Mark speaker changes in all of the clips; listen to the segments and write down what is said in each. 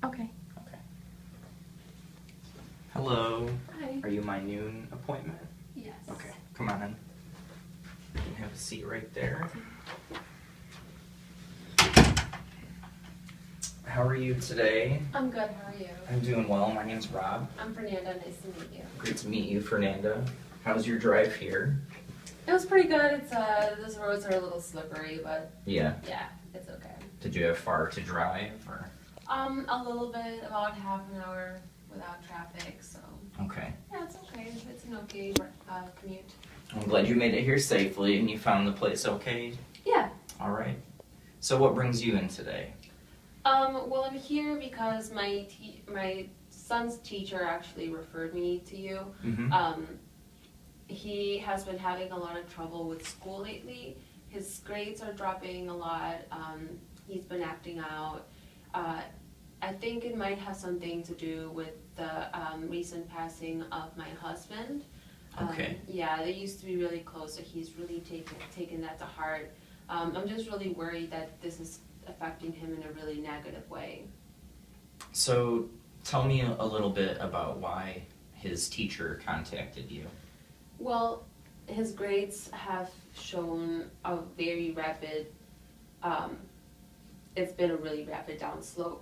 Speaker 1: Okay.
Speaker 2: Okay. Hello.
Speaker 1: Hi.
Speaker 2: Are you my noon appointment?
Speaker 1: Yes.
Speaker 2: Okay, come on in. You can have a seat right there. How are you today?
Speaker 1: I'm good. How are you?
Speaker 2: I'm doing well. My name's Rob.
Speaker 1: I'm Fernanda. Nice to meet you.
Speaker 2: Great to meet you, Fernanda. How's your drive here?
Speaker 1: It was pretty good. It's those roads are a little slippery, but
Speaker 2: Yeah.
Speaker 1: yeah, it's okay.
Speaker 2: Did you have far to drive, or?
Speaker 1: A little bit, about half an hour without traffic, so
Speaker 2: Okay.
Speaker 1: yeah, it's okay. It's an okay commute.
Speaker 2: I'm glad you made it here safely and you found the place okay.
Speaker 1: Yeah.
Speaker 2: All right. So what brings you in today?
Speaker 1: Well, I'm here because my son's teacher actually referred me to you.
Speaker 2: Mm-hmm.
Speaker 1: He has been having a lot of trouble with school lately. His grades are dropping a lot. He's been acting out. I think it might have something to do with the recent passing of my husband.
Speaker 2: Okay.
Speaker 1: Yeah, they used to be really close, so he's really taken that to heart. I'm just really worried that this is affecting him in a really negative way.
Speaker 2: So tell me a little bit about why his teacher contacted you.
Speaker 1: Well, his grades have shown a very rapid, it's been a really rapid downslope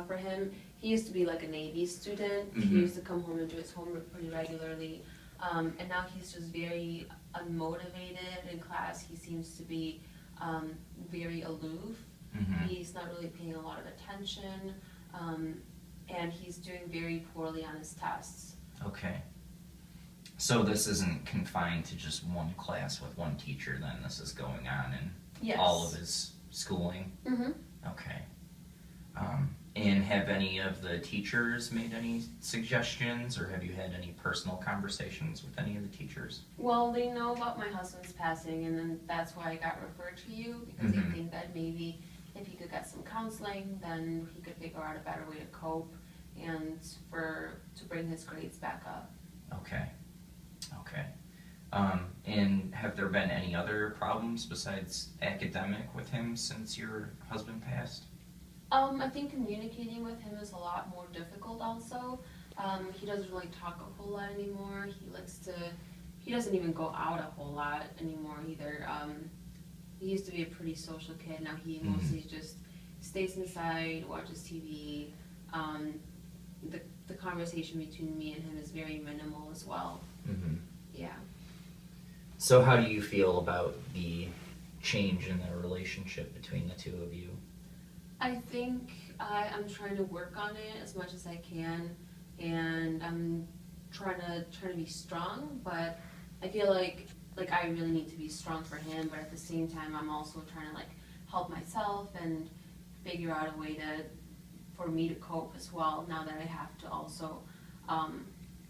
Speaker 1: for him. He used to be like a Navy student.
Speaker 2: Mm-hmm.
Speaker 1: He used to come home and do his homework pretty regularly. And now he's just very unmotivated in class. He seems to be very aloof.
Speaker 2: Mm-hmm.
Speaker 1: He's not really paying a lot of attention. And he's doing very poorly on his tests.
Speaker 2: Okay. So this isn't confined to just one class with one teacher, then this is going on in
Speaker 1: Yes.
Speaker 2: all of his schooling?
Speaker 1: Mm-hmm.
Speaker 2: Okay. And have any of the teachers made any suggestions, or have you had any personal conversations with any of the teachers?
Speaker 1: Well, they know about my husband's passing, and then that's why I got referred to you, because
Speaker 2: Mhm.
Speaker 1: they think that maybe if he could get some counseling, then he could figure out a better way to cope and to bring his grades back up.
Speaker 2: Okay. Okay. And have there been any other problems besides academic with him since your husband passed?
Speaker 1: I think communicating with him is a lot more difficult also. He doesn't really talk a whole lot anymore. He doesn't even go out a whole lot anymore either. He used to be a pretty social kid. Now he mostly just stays inside, watches TV. The conversation between me and him is very minimal as well.
Speaker 2: Mm-hmm.
Speaker 1: Yeah.
Speaker 2: So how do you feel about the change in the relationship between the two of you?
Speaker 1: I think I'm trying to work on it as much as I can, and I'm trying to be strong. But I feel like I really need to be strong for him. But at the same time, I'm also trying to help myself and figure out a way for me to cope as well. Now that I have to also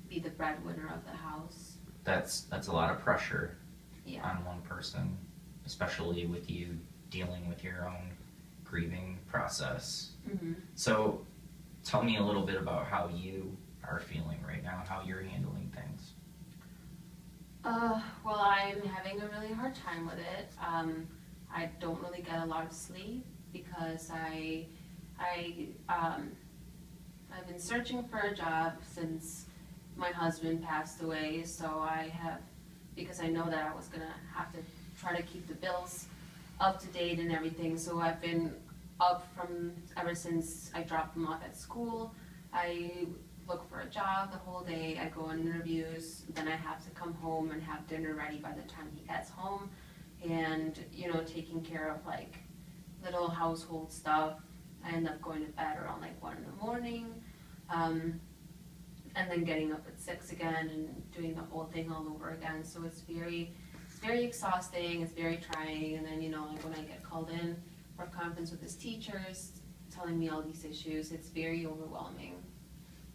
Speaker 1: be the breadwinner of the house.
Speaker 2: That's a lot of pressure
Speaker 1: Yeah.
Speaker 2: on one person, especially with you dealing with your own grieving process.
Speaker 1: Mm-hmm.
Speaker 2: So tell me a little bit about how you are feeling right now, how you're handling things.
Speaker 1: Well, I'm having a really hard time with it. I don't really get a lot of sleep because I've been searching for a job since my husband passed away, so because I know that I was gonna have to try to keep the bills up to date and everything, so I've been up ever since I dropped him off at school. I look for a job the whole day, I go on interviews, then I have to come home and have dinner ready by the time he gets home, and taking care of little household stuff. I end up going to bed around 1 in the morning, and then getting up at 6 again and doing the whole thing all over again. So it's very exhausting, it's very trying, and then when I get called in for a conference with his teachers telling me all these issues, it's very overwhelming.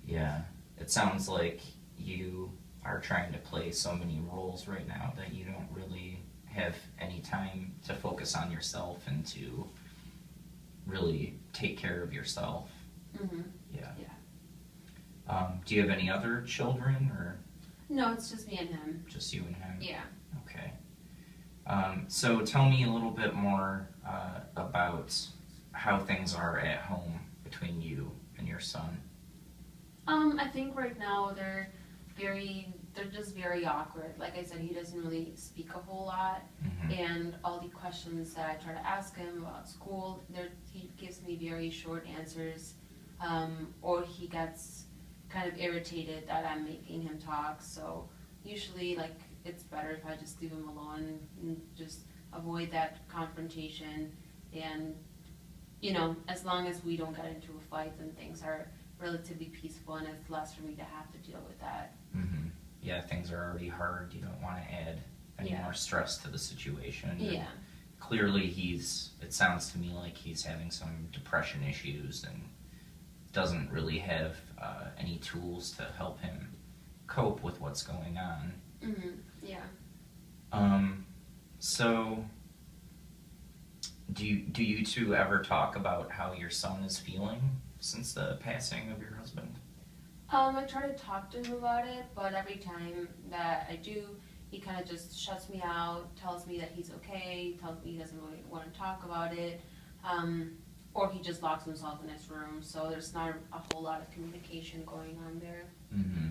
Speaker 2: Yeah, it sounds like you are trying to play so many roles right now that you don't really have any time to focus on yourself and to really take care of yourself.
Speaker 1: Mm-hmm.
Speaker 2: Yeah.
Speaker 1: Yeah.
Speaker 2: Do you have any other children, or
Speaker 1: No, it's just me and him.
Speaker 2: just you and him?
Speaker 1: Yeah.
Speaker 2: Okay. So tell me a little bit more about how things are at home between you son?
Speaker 1: I think right now they're just very awkward. Like I said, he doesn't really speak a whole lot, and all the questions that I try to ask him about school, he gives me very short answers, or he gets kind of irritated that I'm making him talk. So usually, like, it's better if I just leave him alone and just avoid that confrontation. And as long as we don't get into a fight, then things are relatively peaceful, and it's less for me to have to deal with that.
Speaker 2: Mm-hmm. Yeah, things are already hard. You don't want to add any more stress to the situation.
Speaker 1: Yeah.
Speaker 2: Clearly, it sounds to me like he's having some depression issues and doesn't really have any tools to help him cope with what's going on.
Speaker 1: Mm-hmm. Yeah.
Speaker 2: So, do you two ever talk about how your son is feeling since the passing of your husband?
Speaker 1: I try to talk to him about it, but every time that I do, he kind of just shuts me out, tells me that he's okay, tells me he doesn't really want to talk about it, or he just locks himself in his room. So there's not a whole lot of communication going on there.
Speaker 2: Mm-hmm.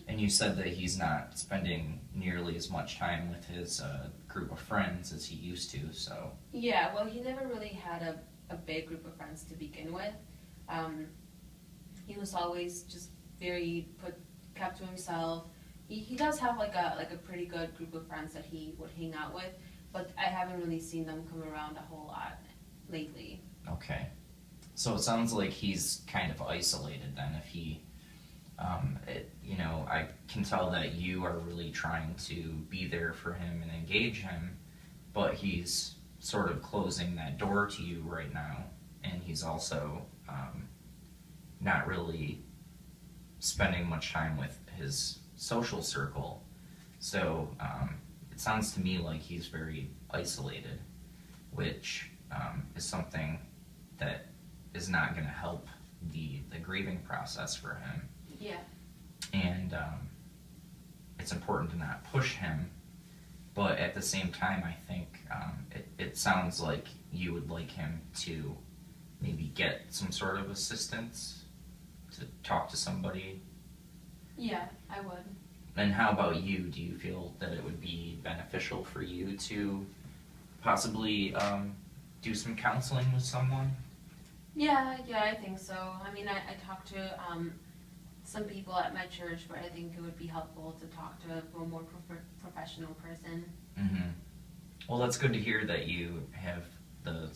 Speaker 2: And you said that he's not spending nearly as much time with his group of friends as he used to, so...
Speaker 1: Yeah, well, he never really had a big group of friends to begin with. He was always just very kept to himself. He does have like a pretty good group of friends that he would hang out with, but I haven't really seen them come around a whole lot lately.
Speaker 2: Okay. So it sounds like he's kind of isolated then. If he, I can tell that you are really trying to be there for him and engage him, but he's sort of closing that door to you right now, and he's also not really spending much time with his social circle. So it sounds to me like he's very isolated, which is something that is not going to help the grieving process for him.
Speaker 1: Yeah.
Speaker 2: And it's important to not push him, but at the same time, I think it sounds like you would like him to maybe get some sort of assistance, to talk to somebody.
Speaker 1: Yeah, I would.
Speaker 2: And how about you? Do you feel that it would be beneficial for you to possibly do some counseling with someone?
Speaker 1: Yeah, I think so. I mean, I talked to some people at my church, but I think it would be helpful to talk to a more professional person.
Speaker 2: Mm-hmm. Well, that's good to hear that you have the